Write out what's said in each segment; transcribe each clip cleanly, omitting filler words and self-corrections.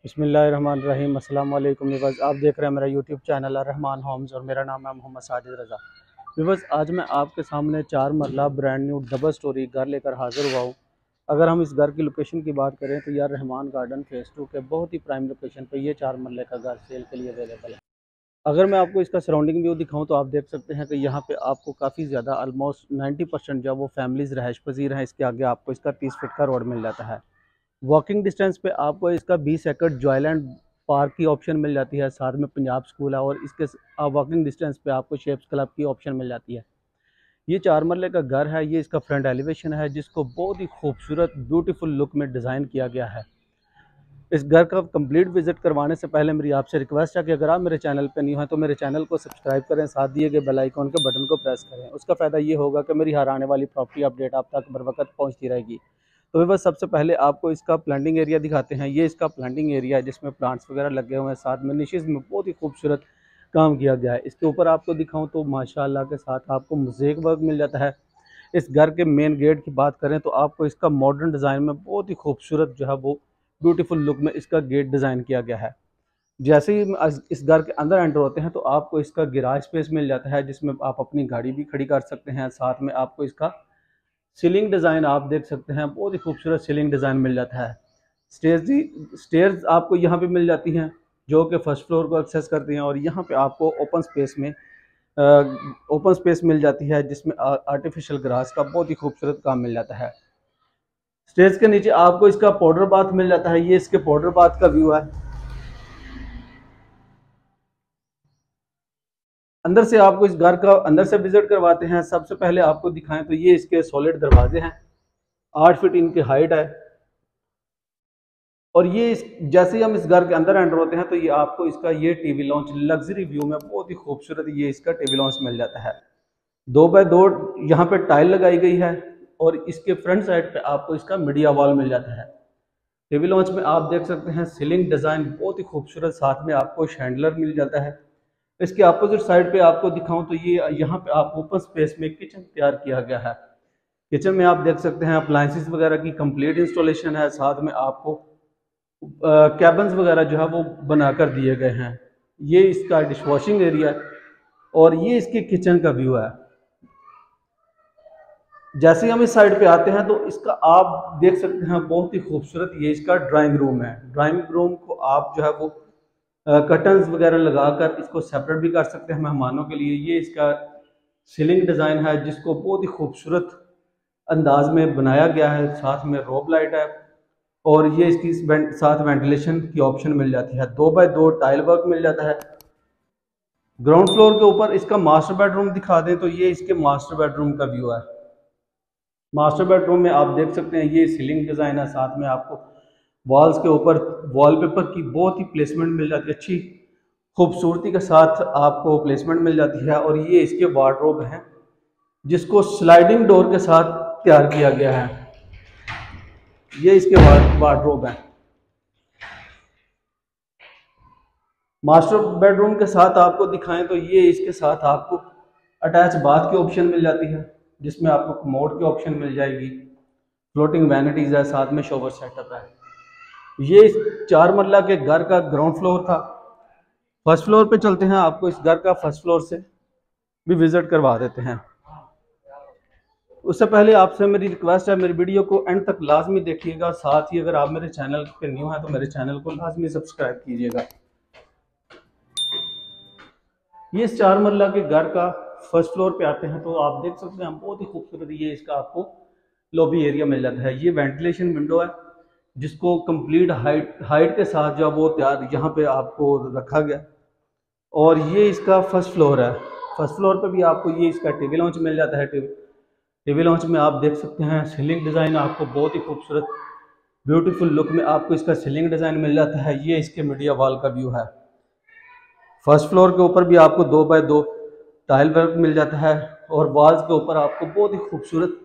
बिस्मिल्लाहिर्रहमानिर्रहीम। अस्सलाम वालेकुम व्यूअर्स, आप देख रहे हैं मेरा यूट्यूब चैनल रहमान होम्स और मेरा नाम है मोहम्मद साजिद रज़ा। व्यूअर्स, आज मैं आपके सामने 4 मरला ब्रांड न्यू डबल स्टोरी घर लेकर हाज़िर हुआ हूँ। अगर हम इस घर की लोकेशन की बात करें तो यार रहमान गार्डन फेज़ 2 के बहुत ही प्राइम लोकेशन पर ये 4 मरले का घर सेल के लिए अवेलेबल है। अगर मैं आपको इसका सराउंडिंग व्यू दिखाऊं तो आप देख सकते हैं कि यहाँ पे आपको काफ़ी ज़्यादा ऑलमोस्ट 90% जो वो फैमिलीज़ रहायश पजीर हैं। इसके आगे आपको इसका 30 फीट का रोड मिल जाता है। वॉकिंग डिस्टेंस पे आपको इसका 20 एकड़ जॉयलैंड पार्क की ऑप्शन मिल जाती है। साथ में पंजाब स्कूल है और इसके वॉकिंग डिस्टेंस पे आपको शेप्स क्लब की ऑप्शन मिल जाती है। ये 4 मरले का घर है। ये इसका फ्रंट एलिवेशन है जिसको बहुत ही खूबसूरत ब्यूटीफुल लुक में डिज़ाइन किया गया है। इस घर का कंप्लीट विजिट करवाने से पहले मेरी आपसे रिक्वेस्ट है कि अगर आप मेरे चैनल पर न्यू हैं तो मेरे चैनल को सब्सक्राइब करें, साथ दिए गए बेल आइकॉन के बटन को प्रेस करें। उसका फ़ायदा ये होगा कि मेरी हर आने वाली प्रॉपर्टी अपडेट आप तक बर वक्त पहुँचती रहेगी। तो बस सबसे पहले आपको इसका प्लांटिंग एरिया दिखाते हैं। ये इसका प्लांटिंग एरिया है जिसमें प्लांट्स वगैरह लगे हुए हैं। साथ में निशेज़ में बहुत ही खूबसूरत काम किया गया है। इसके ऊपर आपको दिखाऊं तो माशाल्लाह के साथ आपको मोज़ेक वर्क मिल जाता है। इस घर के मेन गेट की बात करें तो आपको इसका मॉडर्न डिज़ाइन में बहुत ही खूबसूरत जो है वो ब्यूटीफुल लुक में इसका गेट डिज़ाइन किया गया है। जैसे ही इस घर के अंदर एंटर होते हैं तो आपको इसका गैराज स्पेस मिल जाता है जिसमें आप अपनी गाड़ी भी खड़ी कर सकते हैं। साथ में आपको इसका सीलिंग डिज़ाइन आप देख सकते हैं, बहुत ही खूबसूरत सीलिंग डिज़ाइन मिल जाता है। स्टेयर्स आपको यहाँ पे मिल जाती हैं जो कि फर्स्ट फ्लोर को एक्सेस करती हैं। और यहाँ पे आपको ओपन स्पेस मिल जाती है जिसमें आर्टिफिशियल ग्रास का बहुत ही खूबसूरत काम मिल जाता है। स्टेयर्स के नीचे आपको इसका पाउडर बाथ मिल जाता है। ये इसके पाउडर बाथ का व्यू है। अंदर से आपको इस घर का अंदर से विजिट करवाते हैं। सबसे पहले आपको दिखाएं तो ये इसके सॉलिड दरवाजे हैं, 8 फीट इनकी हाइट है। और ये जैसे ही हम इस घर के अंदर एंटर होते हैं तो ये आपको इसका ये टीवी लॉन्च लग्जरी व्यू में बहुत ही खूबसूरत ये इसका टीवी लॉन्च मिल जाता है। 2x2 यहाँ पे टाइल लगाई गई है और इसके फ्रंट साइड पे आपको इसका मीडिया वॉल मिल जाता है। टीवी लॉन्च में आप देख सकते हैं सीलिंग डिज़ाइन बहुत ही खूबसूरत, साथ में आपको शैंडलर मिल जाता है। इसके अपोजिट साइड पे आपको दिखाऊं तो ये यहाँ पे आप ओपन स्पेस में किचन तैयार किया गया है। किचन में आप देख सकते हैं अप्लायंसेस वगैरह की कंप्लीट इंस्टॉलेशन है। साथ में आपको कैबन्स वगैरह जो है वो बनाकर दिए गए हैं। ये इसका डिश वॉशिंग एरिया है और ये इसके किचन का व्यू है। जैसे ही हम इस साइड पे आते हैं तो इसका आप देख सकते हैं बहुत ही खूबसूरत ये इसका ड्राइंग रूम है। ड्राइंग रूम को आप जो है वो कर्टन्स वगैरह लगाकर इसको सेपरेट भी कर सकते हैं मेहमानों के लिए। ये इसका सीलिंग डिज़ाइन है जिसको बहुत ही खूबसूरत अंदाज में बनाया गया है। साथ में रोब लाइट है और ये इसकी साथ वेंटिलेशन की ऑप्शन मिल जाती है। 2x2 टाइल वर्क मिल जाता है। ग्राउंड फ्लोर के ऊपर इसका मास्टर बेडरूम दिखा दें तो ये इसके मास्टर बेडरूम का व्यू है। मास्टर बेडरूम में आप देख सकते हैं ये सीलिंग डिज़ाइन है। साथ में आपको वॉल्स के ऊपर वॉलपेपर की बहुत ही प्लेसमेंट मिल जाती है, अच्छी खूबसूरती के साथ आपको प्लेसमेंट मिल जाती है। और ये इसके वार्डरोब हैं जिसको स्लाइडिंग डोर के साथ तैयार किया गया है। ये इसके वार्डरोब है। मास्टर बेडरूम के साथ आपको दिखाएं तो ये इसके साथ आपको अटैच बाथ की ऑप्शन मिल जाती है जिसमें आपको कमोड की ऑप्शन मिल जाएगी। फ्लोटिंग वैनिटीज है, साथ में शॉवर सेटअप है। ये इस 4 मरला के घर का ग्राउंड फ्लोर था। फर्स्ट फ्लोर पे चलते हैं, आपको इस घर का फर्स्ट फ्लोर से भी विजिट करवा देते हैं। उससे पहले आपसे मेरी रिक्वेस्ट है, मेरी वीडियो को एंड तक लाजमी देखिएगा। साथ ही अगर आप मेरे चैनल पे न्यू हैं तो मेरे चैनल को लाजमी सब्सक्राइब कीजिएगा। ये इस 4 मरला के घर का फर्स्ट फ्लोर पे आते हैं तो आप देख सकते हैं बहुत ही खूबसूरत ये इसका आपको लॉबी एरिया मिल जाता है। ये वेंटिलेशन विंडो है जिसको कंप्लीट हाइट के साथ जो वो तैयार यहाँ पे आपको रखा गया। और ये इसका फर्स्ट फ्लोर है। फर्स्ट फ्लोर पे भी आपको ये इसका टीवी लॉन्च मिल जाता है। टीवी लॉन्च में आप देख सकते हैं सीलिंग डिज़ाइन आपको बहुत ही खूबसूरत ब्यूटीफुल लुक में आपको इसका सीलिंग डिज़ाइन मिल जाता है। ये इसके मीडिया वॉल का व्यू है। फर्स्ट फ्लोर के ऊपर भी आपको 2x2 टाइल वर्क मिल जाता है और वॉल्स के ऊपर आपको बहुत ही खूबसूरत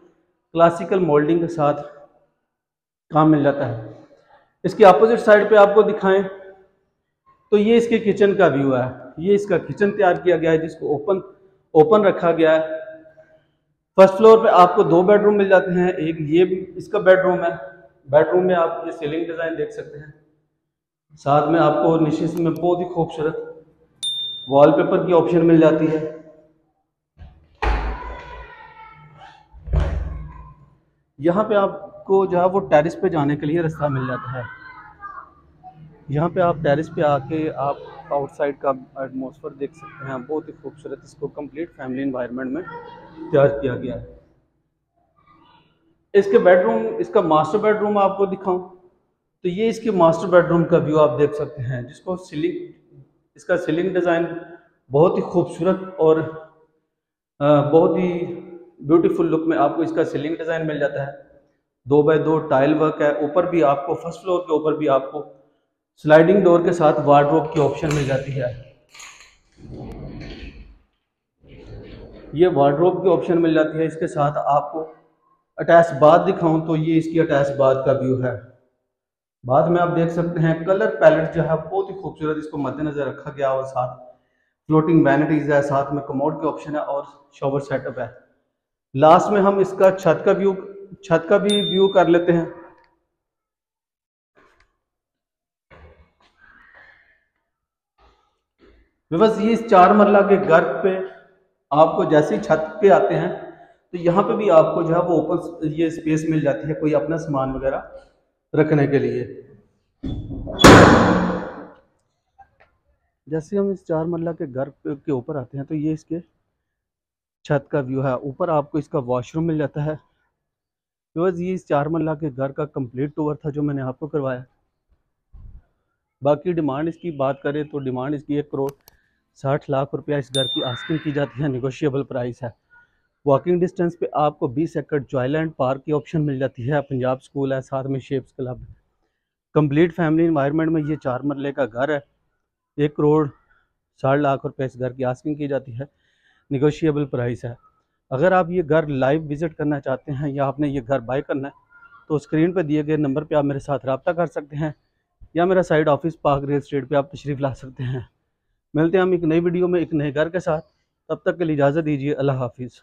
क्लासिकल मोल्डिंग के साथ काम मिल जाता है। इसके अपोजिट साइड पे आपको दिखाएं तो ये इसके किचन का व्यू है। ये इसका किचन तैयार किया गया है जिसको ओपन रखा गया है। फर्स्ट फ्लोर पे आपको 2 बेडरूम मिल जाते हैं। एक ये भी इसका बेडरूम है। बेडरूम में आप ये सीलिंग डिज़ाइन देख सकते हैं। साथ में आपको निशिस में बहुत ही खूबसूरत वॉलपेपर की ऑप्शन मिल जाती है। यहाँ पे आपको जो है वो टेरिस पे जाने के लिए रास्ता मिल जाता है। यहाँ पे आप टेरिस पे आके आप आउटसाइड का एटमॉस्फेयर देख सकते हैं, बहुत ही खूबसूरत। इसको कंप्लीट फैमिली एनवायरनमेंट में तैयार किया गया है। इसके बेडरूम, इसका मास्टर बेडरूम आपको दिखाऊं तो ये इसके मास्टर बेडरूम का व्यू आप देख सकते हैं, जिसको इसका सीलिंग डिज़ाइन बहुत ही खूबसूरत और बहुत ही ब्यूटीफुल लुक में आपको इसका सीलिंग डिज़ाइन मिल जाता है। 2x2 टाइल वर्क है। ऊपर भी आपको फर्स्ट फ्लोर के ऊपर भी आपको स्लाइडिंग डोर के साथ वार्डरोब की ऑप्शन मिल जाती है। ये वार्डरोब की ऑप्शन मिल जाती है। इसके साथ आपको अटैच बाथ दिखाऊं तो ये इसकी अटैच बाथ का व्यू है। बाद में आप देख सकते हैं कलर पैलेट जो है बहुत ही खूबसूरत इसको मद्देनजर रखा गया, और साथ फ्लोटिंग वैनिटीज है, साथ में कमोड के ऑप्शन है और शॉवर सेटअप है। लास्ट में हम इसका छत का भी व्यू कर लेते हैं। बस ये इस 4 मरला के घर पे आपको जैसे ही छत पे आते हैं तो यहाँ पे भी आपको जो है वो ओपन ये स्पेस मिल जाती है, कोई अपना सामान वगैरह रखने के लिए। जैसे हम इस 4 मरला के घर के ऊपर आते हैं तो ये इसके छत का व्यू है। ऊपर आपको इसका वॉशरूम मिल जाता है। बस ये इस 4 मरला के घर का कंप्लीट टूर था जो मैंने आपको करवाया। बाकी डिमांड इसकी बात करें तो डिमांड इसकी 1,60,00,000 रुपया इस घर की आस्किंग की जाती है। निगोशिएबल प्राइस है। वॉकिंग डिस्टेंस पे आपको 20 एकड़ जॉयलैंड पार्क की ऑप्शन मिल जाती है। पंजाब स्कूल है, साथ में शेप्स क्लब है। कंप्लीट फैमिली एनवायरनमेंट में ये 4 मरले का घर है। 1,60,00,000 रुपये इस घर की आस्किंग की जाती है। निगोशिएबल प्राइस है। अगर आप ये घर लाइव विज़िट करना चाहते हैं या आपने ये घर बाय करना है तो स्क्रीन पर दिए गए नंबर पे आप मेरे साथ रब्ता कर सकते हैं, या मेरा side office park real estate पे आप तशरीफ़ ला सकते हैं। मिलते हैं हम एक नई वीडियो में एक नए घर के साथ। तब तक के लिए इजाज़त दीजिए। अल्लाह हाफिज़।